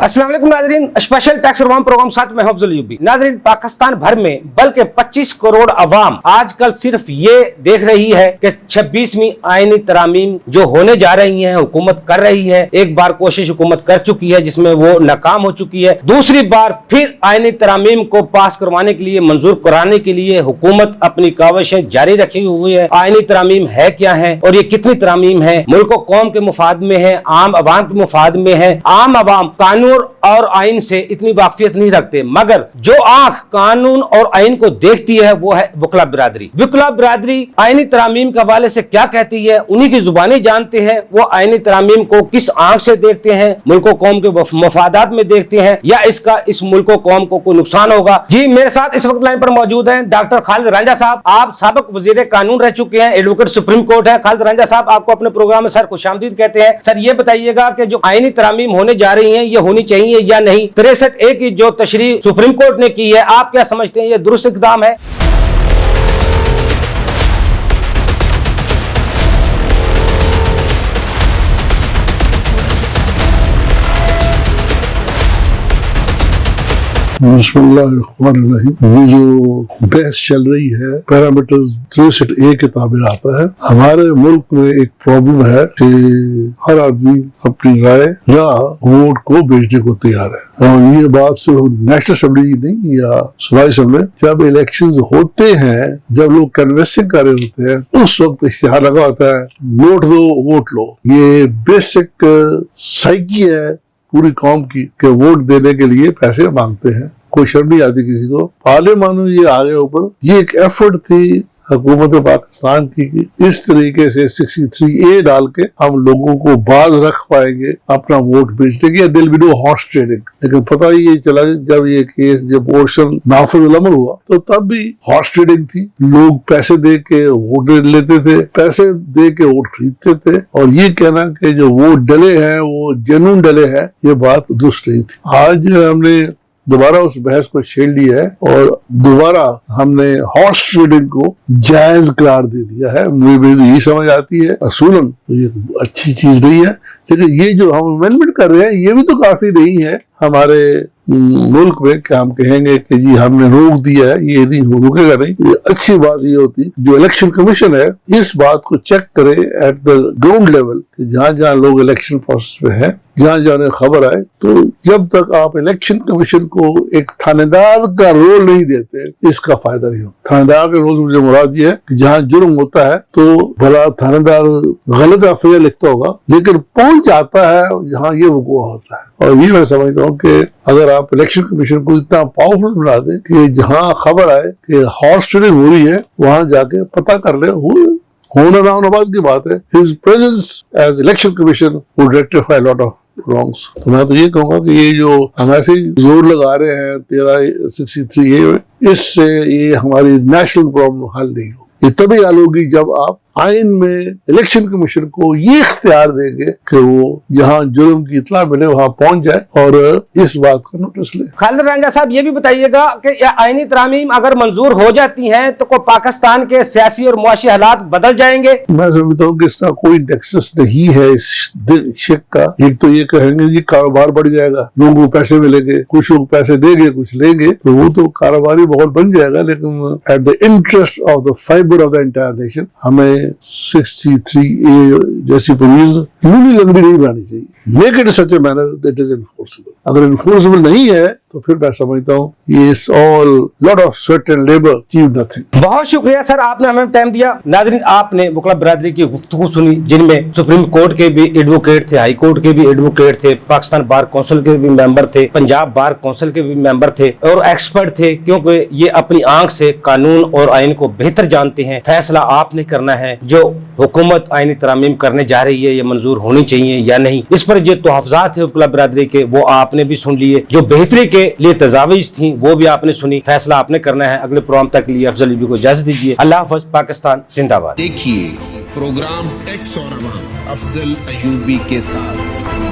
अस्सलाम वालेकुम नाजरीन, स्पेशल टैक्स रिफॉर्म प्रोग्राम साथ में अफजल अयूबी। नाजरीन, पाकिस्तान भर में बल्कि 25 करोड़ अवाम आजकल सिर्फ ये देख रही है कि 26वीं आईनी तरामीम जो होने जा रही है, हुकूमत कर रही है। एक बार कोशिश हुकूमत कर चुकी है जिसमें वो नाकाम हो चुकी है। दूसरी बार फिर आईनी तरामीम को पास करवाने के लिए, मंजूर कराने के लिए हुकूमत अपनी काविशें जारी रखी हुई है। आईनी तरामीम है क्या है और ये कितनी तरामीम है, मुल्क और कौम के मुफाद में है, आम अवाम के मुफाद में है। आम अवाम कानून और आइन से इतनी वाकफियत नहीं रखते, मगर जो आंख कानून और आइन को देखती है वो है वकला बिरादरी। वकला बिरादरी आईनी तरामीम के हवाले से क्या कहती है, उन्हीं की जुबानी जानते हैं। वो आईनी तरामीम को किस आंख से देखते हैं, मुल्क और कौम के मफादात में देखते हैं या इसका इस मुल्क और कौम को कोई नुकसान होगा। जी, मेरे साथ इस वक्त लाइन पर मौजूद हैं डॉक्टर खालिद रांझा साहब। आप साबिक वजीर कानून रह चुके हैं, एडवोकेट सुप्रीम कोर्ट है। खालिद रांझा साहब, आपको अपने प्रोग्राम में सर खुशामदीद कहते हैं। सर, ये बताइएगा कि जो आईनी तरामीम होने जा रही है ये होनी चाहिए या नहीं? 63A की जो तशरीह सुप्रीम कोर्ट ने की है, आप क्या समझते हैं, ये दुरुस्त इक़दाम है? बिस्मिल्लाहिर्रहमानिर्रहीम। ये जो बहस चल रही है पैरामीटर्स 63A के ताबिर आता है। हमारे मुल्क में एक प्रॉब्लम है कि हर आदमी अपनी राय या वोट को बेचने को तैयार है, और ये बात सिर्फ नेशनल असेंबली नहीं या सूबाई असेंबली, जब इलेक्शंस होते हैं, जब लोग कन्वेंसिंग कर रहे होते हैं, उस वक्त इश्तिहार लगा होता है, वोट दो वोट लो। ये बेसिक साइकी है पूरी कौम की कि वोट देने के लिए पैसे मांगते हैं। कोई शर्म नहीं आती किसी को। पार्लियामेंट में ये आगे ऊपर ये एक एफर्ट थी हुकूमत पाकिस्तान की कि इस तरीके से 63A डाल के हम लोगों को बाज रख पाएंगे अपना वोट बेचने की, दिल भी नो हॉर्स ट्रेडिंग। लेकिन पता ही ये चला, जब ये केस जब पोर्शन नाफिज अमल हुआ तो तब भी हॉर्स ट्रेडिंग थी। लोग पैसे दे के वोट लेते थे, पैसे दे के वोट खरीदते थे, और ये कहना कि जो वोट डले हैं वो जेन्युइन डले हैं, ये बात दुरुस्त नहीं थी। आज हमने दोबारा उस बहस को छेड़ लिया है और दोबारा हमने हॉर्स ट्रेडिंग को जायज करार दे दिया है। मुझे यही समझ आती है असूलन तो ये अच्छी चीज नहीं है, लेकिन ये जो हम अमेंडमेंट कर रहे हैं ये भी तो काफी नहीं है हमारे मुल्क में कि हम कहेंगे कि जी हमने रोक दिया है, ये नहीं रुकेगा नहीं। ये अच्छी बात ये होती जो इलेक्शन कमीशन है इस बात को चेक करे एट द ग्राउंड लेवल, जहाँ जहाँ लोग इलेक्शन प्रोसेस में हैं, जहाँ जहाँ खबर आए, तो जब तक आप इलेक्शन कमीशन को एक थानेदार का रोल नहीं देते इसका फायदा नहीं होता। थानेदार का रोल मुझे मुराद ये है कि जहाँ जुर्म होता है तो भला थानेदार गलत एफआईआर लिखता होगा, लेकिन पहुंच जाता है जहाँ ये वक़ूअ होता है। और ये मैं समझता हूँ कि अगर आप इलेक्शन कमीशन को इतना पावरफुल बना दें कि जहाँ खबर आए कि हॉर्स ट्रेडिंग हो रही है वहां जाके पता कर ले, होना ना होना बात की बात है। His presence as election commission would rectify lot of wrongs. तो मैं तो ये कहूंगा कि ये जो हम ऐसे ही जोर लगा रहे हैं 63A में, इससे ये हमारी नेशनल प्रॉब्लम हल नहीं होगी। ये तभी हल होगी जब आप आइन में इलेक्शन कमीशन को ये इख्तियार देंगे कि वो जहाँ जुर्म की इत्तला मिले वहाँ पहुंच जाए और इस बात का नोटिस ले। खालिद रांझा साहब, ये भी बताइएगा कि आईनी तरामीम अगर मंजूर हो जाती हैं तो को पाकिस्तान के सियासी और मुआशी हालात बदल जाएंगे? मैं समझता हूँ कि इसका कोई नेक्सस नहीं है इस शिक का। एक तो ये कहेंगे जी कारोबार बढ़ जाएगा, लोगों को पैसे मिलेंगे, कुछ लोग पैसे देंगे कुछ लेंगे, तो वो तो कारोबारी माहौल बन जाएगा। लेकिन at the interest of the fibre of the entire nation हमें 63A जैसी प्रोविजन यूनी लंबी नहीं बनानी चाहिए। Make it such a manner that is enforceable. अगर एनफोर्सेबल नहीं है तो फिर मैं समझता हूँ ये all lot of sweat and labour achieve nothing. बहुत शुक्रिया सर, आपने हमें टाइम दिया। नाज़रीन, आपने वकला बिरादरी की गुफ्तगू सुनी जिनमें सुप्रीम कोर्ट के भी एडवोकेट थे, हाई कोर्ट के भी एडवोकेट थे, पाकिस्तान बार काउंसिल के भी मेंबर थे, पंजाब बार काउंसिल के भी मेंबर थे और एक्सपर्ट थे, क्योंकि ये अपनी आंख से कानून और आइन को बेहतर जानते हैं। फैसला आपने करना है, जो हुकूमत आईनी तरामीम करने जा रही है ये मंजूर होनी चाहिए या नहीं। इस पर जो तहफ़्ज़ात थे वकला बिरादरी के वो आपने भी सुन लिए, जो बेहतरी के लिए तजावीज़ थी वो भी आपने सुनी। फैसला आपने करना है। अगले प्रोग्राम तक के लिए अफजल अयूबी को इजाजत दीजिए। अल्लाह हाफ़िज़। पाकिस्तान जिंदाबाद। देखिए प्रोग्राम टैक्स और अवाम अफजल अयूबी के साथ।